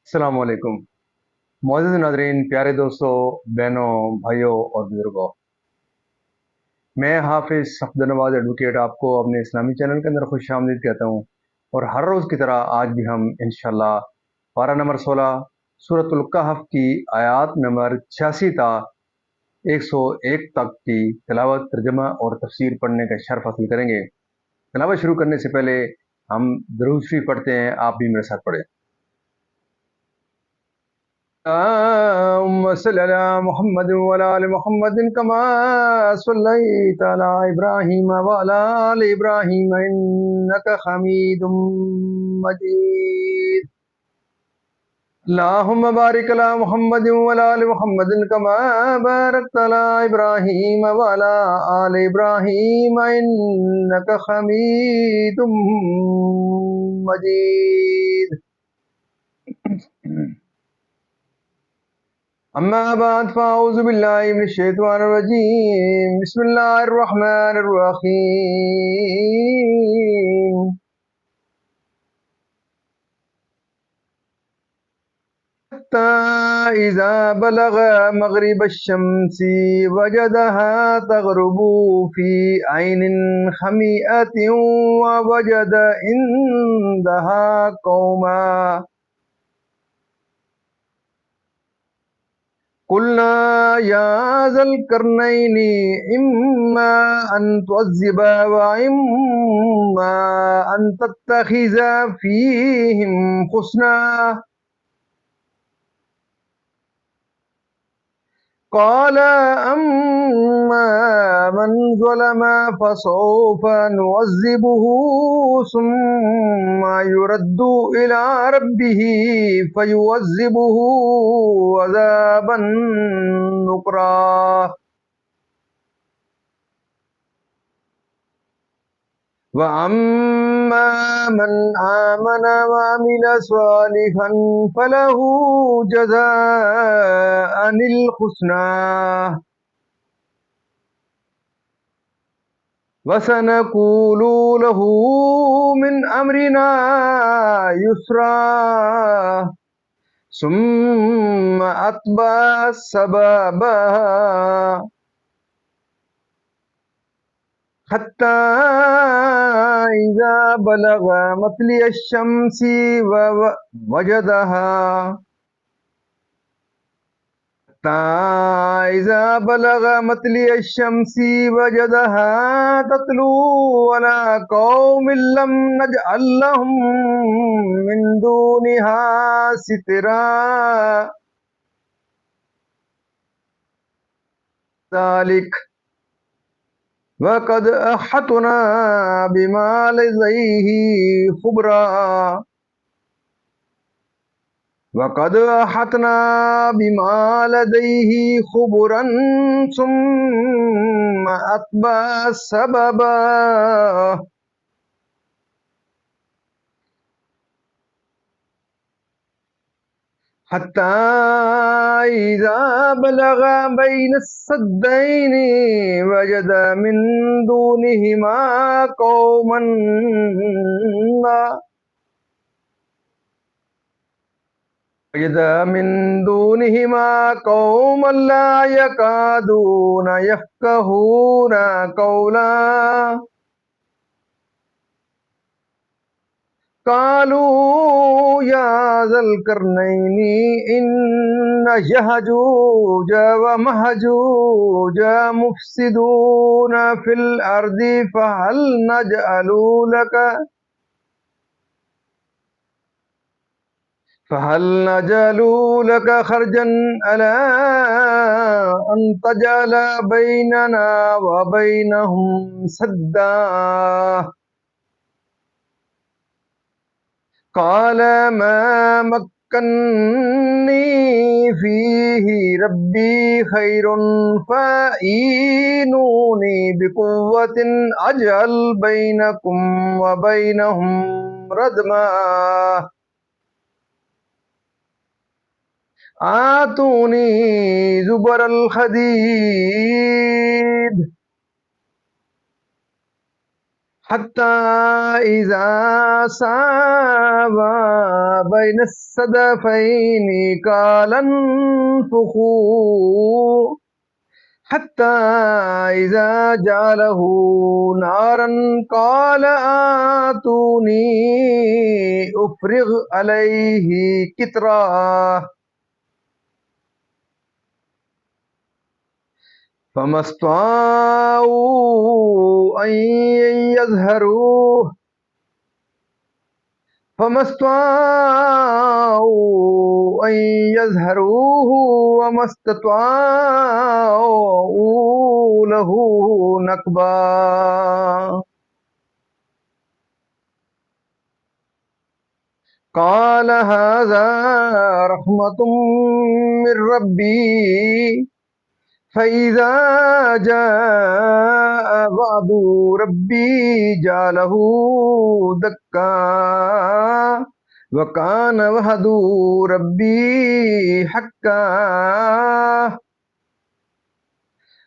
अस्सलाम वालेकुम। मोअज़्ज़ज़ नाज़रीन, प्यारे दोस्तों, बहनों, भाइयों और बुजुर्गों, मैं हाफिज़ सफ़दरनवाज़ एडवोकेट आपको अपने इस्लामी चैनल के अंदर खुशामदीद कहता हूँ। और हर रोज़ की तरह आज भी हम इंशाअल्लाह पारा नंबर 16 सूरतुल कहफ़ की आयत नंबर 86 ता 101 तक की तिलावत, तर्जुमा और तफसीर पढ़ने का शर्फ हासिल करेंगे। तिलावत शुरू करने से पहले हम दुरूद शरीफ पढ़ते हैं, आप भी मेरे साथ पढ़ें। मोहम्मद मोहम्मद कमा सल्लैता इब्राहीम वाला इब्राहीम इन्नका हमीदुम मजीद। अल्लाहुम्मा बारिक अला मुहम्मद वाला मुहम्मद कमा बारकता अला इब्राहीम वाला आल इब्राहीम इन्नका हमीदुम मजीद। अम्मा बाद फ़ाऊज़ु बिल्लाहि मिनश शैतानिर रजीम। बिस्मिल्लाहिर रहमानिर रहीम। हत्ता इज़ा बलगा मग़रिबश शम्सी वजदहा तग़रुबु फ़ी ऐनिन हमीअतिन व वजद इंदहा कौमा कुल्ना या ज़ल करनैनी इम्मा अन तुअज़्ज़िबा व इम्मा अन तत्तखिज़ा फ़ीहिम हुस्ना। क़ाल अम्मा मन ज़लम फ़सौफ़ नुअज़्ज़िबुहु सुम्मा युरद्दु इला रब्बिही फ़युअज़्ज़िबुहु अज़ाबन नुक्रा। वअम्मा मन आमन वअमिल सालिहन फलहु जज़ाअनिल हुस्ना वसनक़ूलु लहू मिन अम्रिना युस्रा। सुम्मा अत्बअ सबबा हत्ता इज़ा बलगा मत्लिअश शम्सी वजदहा इज़ा बलगा मत्लिअश शम्सी वजदहा तत्लू अला कौमिन लम नजअल लहुम मिन दूनिहा सितरा। ज़ालिक वक़द अहतना बिमा लदयहि खुबरा। वक़द अहतना बिमा लदयहि खुबरन सुम्मा अत्बअ सबबा हत्ता इज़ा बलगा बैनस सद्दैनि वजद मिन दूनिहिमा कौमन ला यकादून यफ़क़हूना क़ौला। क़ालू या ज़ल करनैनी इन्न यअजूज व मअजूज मुफ़्सिदून फ़िल अर्दि फ़हल नजअलू लक खर्जन अला अन तजअल बैनना व बैनहुम सद्दा। क़ाल मा मक्कन्नी फ़ीहि रब्बी खैरुन फ़अईनूनी बिक़ुव्वतिन अजअल बैनकुम व बैनहुम रदमा। आतूनी ज़ुबरल हदीद حتى إذا ساوى بين الصدفين قال انفخوا حتى إذا جعله نارا قال آتوني أفرغ عليه قطرا فما استطاعوا أن يظهروه وما استطاعوا له نقبا قال هذا رحمة من ربي فإذا جاء وعد ربي جعله دكا وكان وعد ربي حقا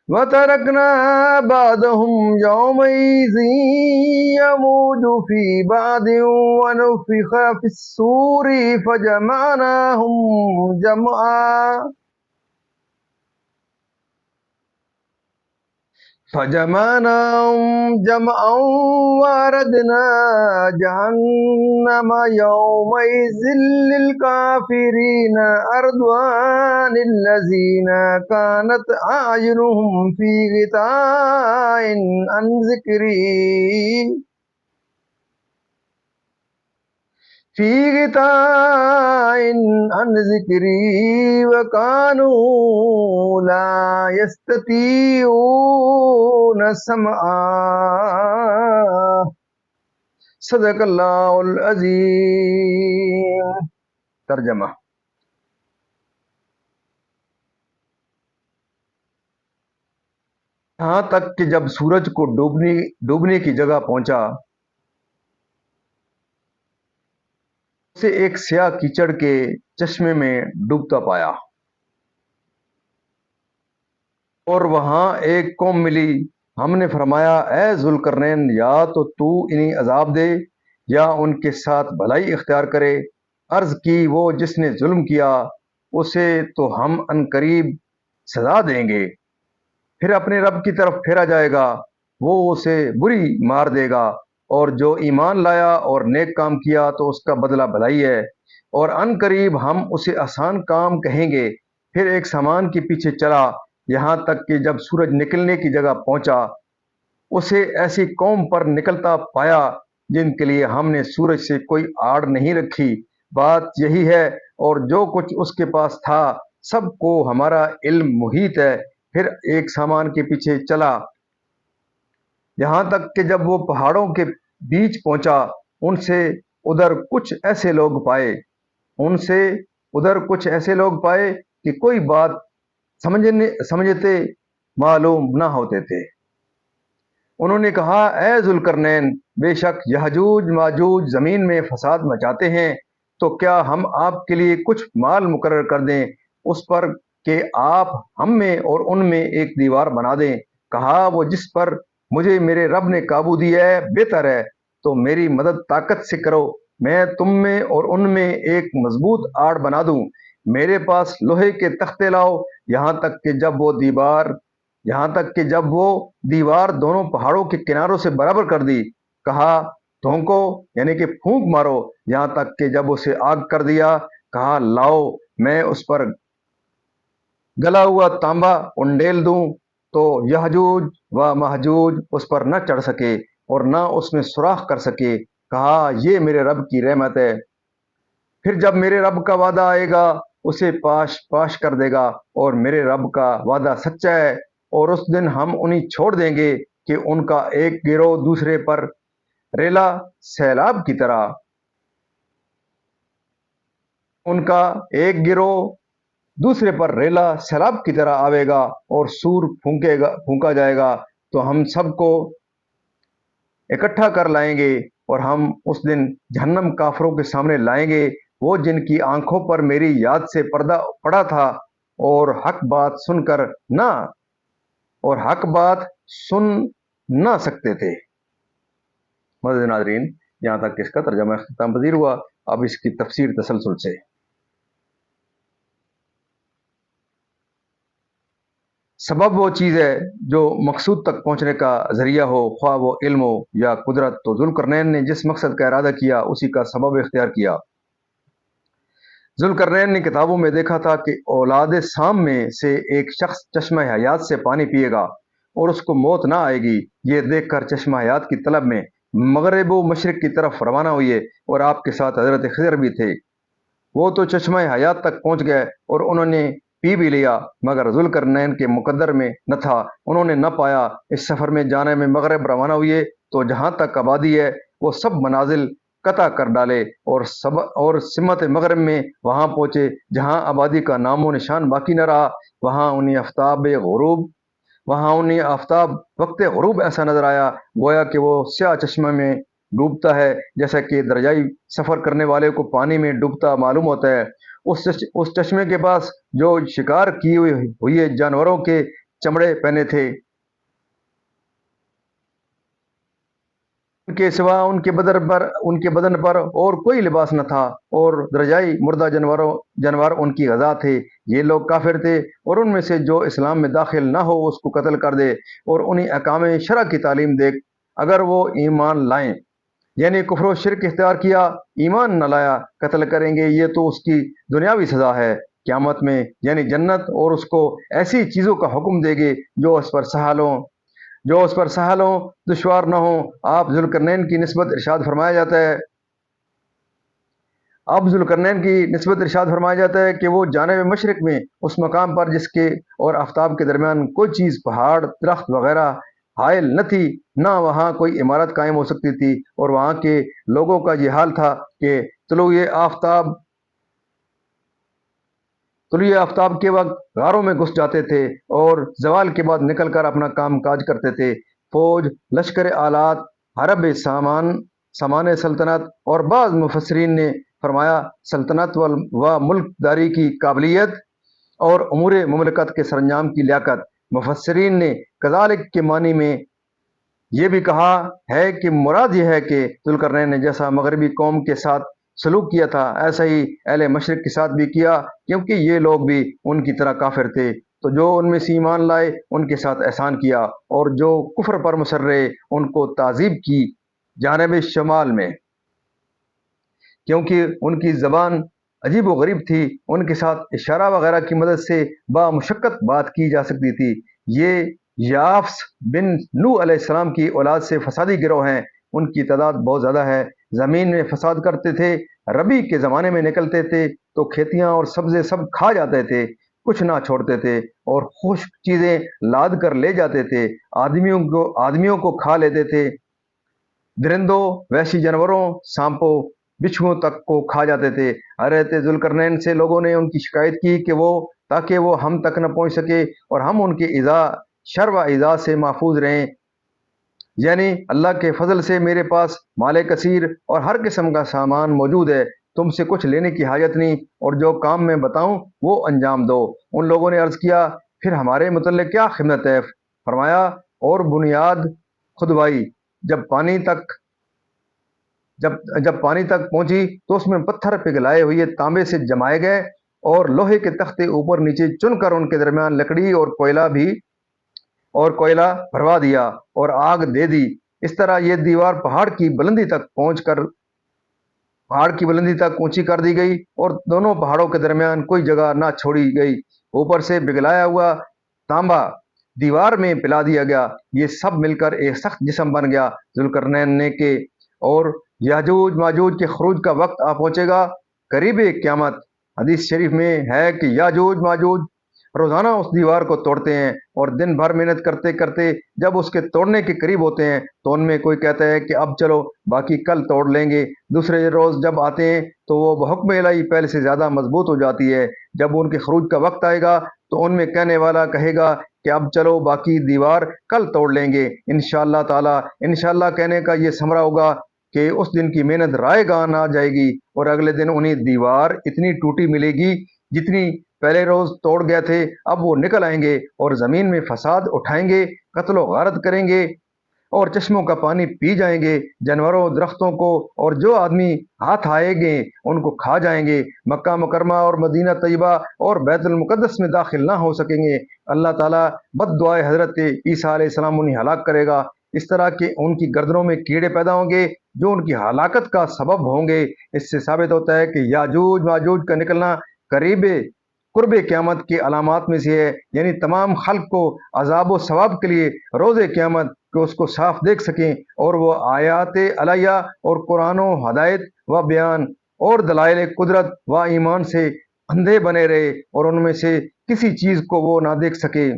وتركنا بعضهم يومئذ يموج في بعض ونفخ في الصور فجمعناهم جمعا وأردنا جهنم يومئذ للكافرين أرضوان الذين كانت أعينهم في غطاء عن ذكري وكانوا لا يستطيعون سمعا صدق اللہ العظیم۔ ترجمہ: یہاں تک کہ جب سورج کو ڈوبنے کی جگہ پہنچا، اسے ایک سیاہ کیچڑ کے چشمے میں ڈوبتا پایا، اور وہاں ایک قوم ملی۔ ہم نے فرمایا، اے ذوالقرنین، یا تو انہیں عذاب دے یا ان کے ساتھ بھلائی اختیار کرے۔ عرض کی، وہ جس نے ظلم کیا اسے تو ہم عنقریب سزا دیں گے، پھر اپنے رب کی طرف پھیرا جائے گا، وہ اسے بری مار دے گا، اور جو ایمان لایا اور نیک کام کیا تو اس کا بدلہ بھلائی ہے، اور عنقریب ہم اسے آسان کام کہیں گے۔ پھر ایک سامان کے پیچھے چلا، یہاں تک کہ جب سورج نکلنے کی جگہ پہنچا، اسے ایسی قوم پر نکلتا پایا جن کے لیے ہم نے سورج سے کوئی آڑ نہیں رکھی۔ بات یہی ہے، اور جو کچھ اس کے پاس تھا سب کو ہمارا علم محیط ہے۔ پھر ایک سامان کے پیچھے چلا، یہاں تک کہ جب وہ پہاڑوں کے بیچ پہنچا، ان سے ادھر کچھ ایسے لوگ پائے کہ کوئی بات سمجھتے معلوم نہ ہوتے تھے۔ انہوں نے کہا، اے ذوالقرنین، بے شک یاجوج ماجوج زمین میں فساد مچاتے ہیں، تو کیا ہم آپ کے لیے کچھ مال مقرر کر دیں اس پر کہ آپ ہم میں اور ان میں ایک دیوار بنا دیں؟ کہا، وہ جس پر مجھے میرے رب نے قابو دیا ہے بہتر ہے، تو میری مدد طاقت سے کرو، میں تم میں اور ان میں ایک مضبوط آڑ بنا دوں۔ میرے پاس لوہے کے تختے لاؤ، یہاں تک کہ جب وہ دیوار دونوں پہاڑوں کے کناروں سے برابر کر دی، کہا، دھونکو یعنی کہ پھونک مارو، یہاں تک کہ جب اسے آگ کر دیا، کہا، لاؤ میں اس پر گلا ہوا تانبا انڈیل دوں، تو یاجوج و ماجوج اس پر نہ چڑھ سکے اور نہ اس میں سوراخ کر سکے۔ کہا، یہ میرے رب کی رحمت ہے، پھر جب میرے رب کا وعدہ آئے گا اسے پاش کر دے گا، اور میرے رب کا وعدہ سچا ہے، اور اس دن ہم انہیں چھوڑ دیں گے کہ ان کا ایک گروہ دوسرے پر ریلا سیلاب کی طرح آئے گا، اور سور پھونکا جائے گا، تو ہم سب کو اکٹھا کر لائیں گے، اور ہم اس دن جہنم کافروں کے سامنے لائیں گے، وہ جن کی آنکھوں پر میری یاد سے پردہ پڑا تھا اور حق بات سن نہ سکتے تھے۔ मज़ीद नाज़रीन, यहाँ तक कि इसका तर्जमा इख्तिताम पज़ीर हुआ। अब इसकी तफसीर तसलसल से। सबब वो चीज़ है जो मकसूद तक पहुँचने का ज़रिया हो, ख्वाह वो इल्म हो या कुदरत। तो ज़ुल्करनैन ने जिस मकसद का इरादा किया उसी का सबब इख्तियार किया। ज़ुल्करनैन ने किताबों में देखा था कि औलाद साम में से एक शख्स चश्मा हयात से पानी पिएगा और उसको मौत ना आएगी। ये देखकर चश्मा हयात की तलब में मगरिब व मशरिक की तरफ रवाना हुए और आपके साथ हज़रत खिज़र भी थे। वो तो चश्मा हयात तक पहुंच गए और उन्होंने पी भी लिया, मगर ज़ुल्करनैन के मुकद्दर में न था, उन्होंने न पाया। इस सफ़र में जाने में मगरिब रवाना हुए तो जहाँ तक आबादी है वो सब मनाजिल कता कर डाले और सिमत मगरिब में वहाँ पहुँचे जहाँ आबादी का नामो निशान बाकी न रहा। वहाँ उन्हें आफ्ताब वक्त गुरूब ऐसा नजर आया गोया कि वो स्याह चश्मे में डूबता है, जैसा कि दरियाई सफ़र करने वाले को पानी में डूबता मालूम होता है। उस चश्मे के पास जो शिकार किए हुए जानवरों के चमड़े पहने थे, उनके सिवा उनके बदन पर और कोई लिबास न था और दरियाई मुर्दा जानवर उनकी गज़ा थे। ये लोग काफिर थे और उनमें से जो इस्लाम में दाखिल ना हो उसको कत्ल कर दे और उन्हें अहकाम शरा की तालीम दे। अगर वो ईमान लाएं, यानी कुफ्र व शिर्क इख्तियार किया, ईमान न लाया, कत्ल करेंगे। ये तो उसकी दुनियावी सज़ा है। क़यामत में यानी जन्नत और उसको ऐसी चीज़ों का हुक्म देंगे जो उस पर सहल हो, दुश्वार न हो। आप ज़ुल्करनैन की निस्बत इरशाद फरमाया जाता है कि वो जानिब मशरिक में उस मकाम पर जिसके और आफ्ताब के दरमियान कोई चीज़, पहाड़, दरख्त वगैरह हायल न थी, ना वहाँ कोई इमारत कायम हो सकती थी। और वहाँ के लोगों का ये हाल था कि तुलुए आफ्ताब के वक्त गारों में घुस जाते थे और जवाल के बाद निकल कर अपना काम काज करते थे। फौज, लश्कर आलात, हरब सामान सल्तनत। और बाज़ मुफस्सिरीन ने फरमाया सल्तनत व मुल्कदारी की काबिलियत और उमूर मुमलकत के सरंजाम की लियाकत। मुफस्सिरीन ने कज़ालिक के मानी में ये भी कहा है कि मुराद यह है कि ज़ुल्करनैन ने जैसा मगरबी कौम के साथ सलूक किया था ऐसा ही अहले मशरिक के साथ भी किया, क्योंकि ये लोग भी उनकी तरह काफिर थे। तो जो उनमें से ईमान लाए उनके साथ एहसान किया और जो कुफ्र पर मुसर रहे उनको ताज़ीब की जानिब शमाल में, क्योंकि उनकी ज़बान अजीब व गरीब थी। उनके साथ इशारा वगैरह की मदद से बामुशक्कत बात की जा सकती थी। ये याफ्स बिन नूह अलैहिस्सलाम की औलाद से फसादी गिरोह हैं। उनकी तादाद बहुत ज़्यादा है। ज़मीन में फसाद करते थे। रबी के ज़माने में निकलते थे तो खेतियाँ और सब्ज़े सब खा जाते थे, कुछ ना छोड़ते थे और खुश्क चीज़ें लाद कर ले जाते थे। आदमियों को खा लेते थे। दरिंदों, वहशी जानवरों, सांपों, बिच्छुओं तक को खा जाते थे। हज़रत ज़ुल्करनैन से लोगों ने उनकी शिकायत की कि ताकि वो हम तक न पहुँच सके और हम उनके शर व ईज़ा से महफूज रहें। यानी अल्लाह के फजल से मेरे पास माल कसीर और हर किस्म का सामान मौजूद है, तुमसे कुछ लेने की हाजत नहीं और जो काम मैं बताऊं वो अंजाम दो। उन लोगों ने अर्ज़ किया, फिर हमारे मुतल्लिक क्या खिदमत है? फरमाया, और बुनियाद खुदवाई। जब पानी तक जब पानी तक पहुंची तो उसमें पत्थर पिघलाए हुए तांबे से जमाए गए और लोहे के तख्ते ऊपर नीचे चुनकर उनके दरमियान लकड़ी और कोयला भरवा दिया और आग दे दी। इस तरह ये दीवार पहाड़ की बुलंदी तक ऊंची कर दी गई और दोनों पहाड़ों के दरमियान कोई जगह ना छोड़ी गई। ऊपर से पिघलाया हुआ तांबा दीवार में पिला दिया गया। ये सब मिलकर एक सख्त जिस्म बन गया। जुल्करनैन ने के और याजूज माजूज के खरूज का वक्त आ पहुंचेगा, करीब क़यामत। हदीस शरीफ में है कि याजूज माजूज रोजाना उस दीवार को तोड़ते हैं और दिन भर मेहनत करते करते जब उसके तोड़ने के करीब होते हैं तो उनमें कोई कहता है कि अब चलो बाकी कल तोड़ लेंगे। दूसरे रोज जब आते हैं तो वो बहुक्म इलाही पहले से ज्यादा मजबूत हो जाती है। जब उनके खरूज का वक्त आएगा तो उनमें कहने वाला कहेगा कि अब चलो बाकी दीवार कल तोड़ लेंगे इंशाअल्लाह ताला। इंशाअल्लाह कहने का ये समरा होगा कि उस दिन की मेहनत रायगान आ जाएगी और अगले दिन उन्हें दीवार इतनी टूटी मिलेगी जितनी पहले रोज तोड़ गए थे। अब वो निकल आएंगे और जमीन में फसाद उठाएंगे, कत्लो गारत करेंगे اور चश्मों का पानी पी जाएंगे, जानवरों दरख्तों को और जो आदमी हाथ आएंगे उनको खा जाएंगे, मक्का मुकरमा और मदीना तैयबा और बैतुल मुक़द्दस में दाखिल ना हो सकेंगे। अल्लाह ताला बद्दुआए हज़रत ईसा अलैहिस्सलाम उन्हें हलाक करेगा। इस तरह के उनकी गर्दनों में कीड़े पैदा होंगे जो उनकी हलाकत का सबब होंगे। इससे साबित होता है कि याजूज माजूज का निकलना करीब कुर्ब क़यामत की अलामात में से है, यानी तमाम खल्क को अज़ाब व सवाब के लिए रोज़े क़यामत को उसको साफ देख सकें और वो आयात अलैया और कुरान व हदायत व बयान और दलाइल कुदरत व ईमान से अंधे बने रहे और उनमें से किसी चीज़ को वो ना देख सके।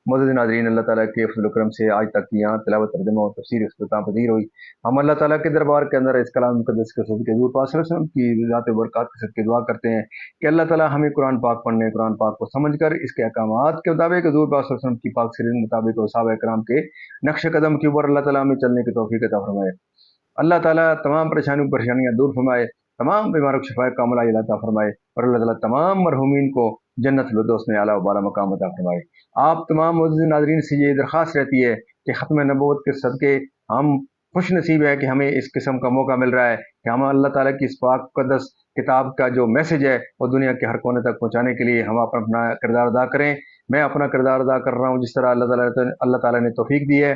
मौजूद नाज़रीन, अल्लाह ताला के फज़ल करम से आज तक की यहाँ तिलावत तर्जुमा और तफसीर इख्तिताम पज़ीर हुई। हम अल्लाह ताला के दरबार के अंदर इस कलाम मुक़द्दस के सदक़े हुज़ूर पाक सल्लल्लाहु अलैहि वसल्लम की ज़ात बरक़ात के सदक़े दुआ करते हैं कि अल्लाह ताला हमें कुरान पाक पढ़ने, कुरान पाक को समझकर इसके अहकामात के मुताबिक हुज़ूर पाक सल्लल्लाहु अलैहि वसल्लम की पाक सीरत के मुताबिक और सहाबा किराम के नक्श कदम के ऊपर अल्लाह ताला हमें चलने की तौफ़ीक़ अता फ़रमाए। अल्लाह ताला तमाम परेशानियाँ दूर फरमाए, तमाम बीमारों को शिफाए कामिला अता फरमाए और अल्लाह ताला तमाम मरहूमीन को जन्नत फिरदौस में आला व बाला मकाम अता फरमाए। आप तमाम मौजूद नाज़रीन से ये दरख्वास्त रहती है कि ख़त्म नबूवत के सदक़े हम खुश नसीब है कि हमें इस किस्म का मौका मिल रहा है कि हम अल्लाह ताला की इस पाक मुक़द्दस किताब का जो मैसेज है वो दुनिया के हर कोने तक पहुँचाने के लिए हम अपना किरदार अदा करें। मैं अपना किरदार अदा कर रहा हूँ जिस तरह अल्लाह ताला ने तौफ़ीक दी है।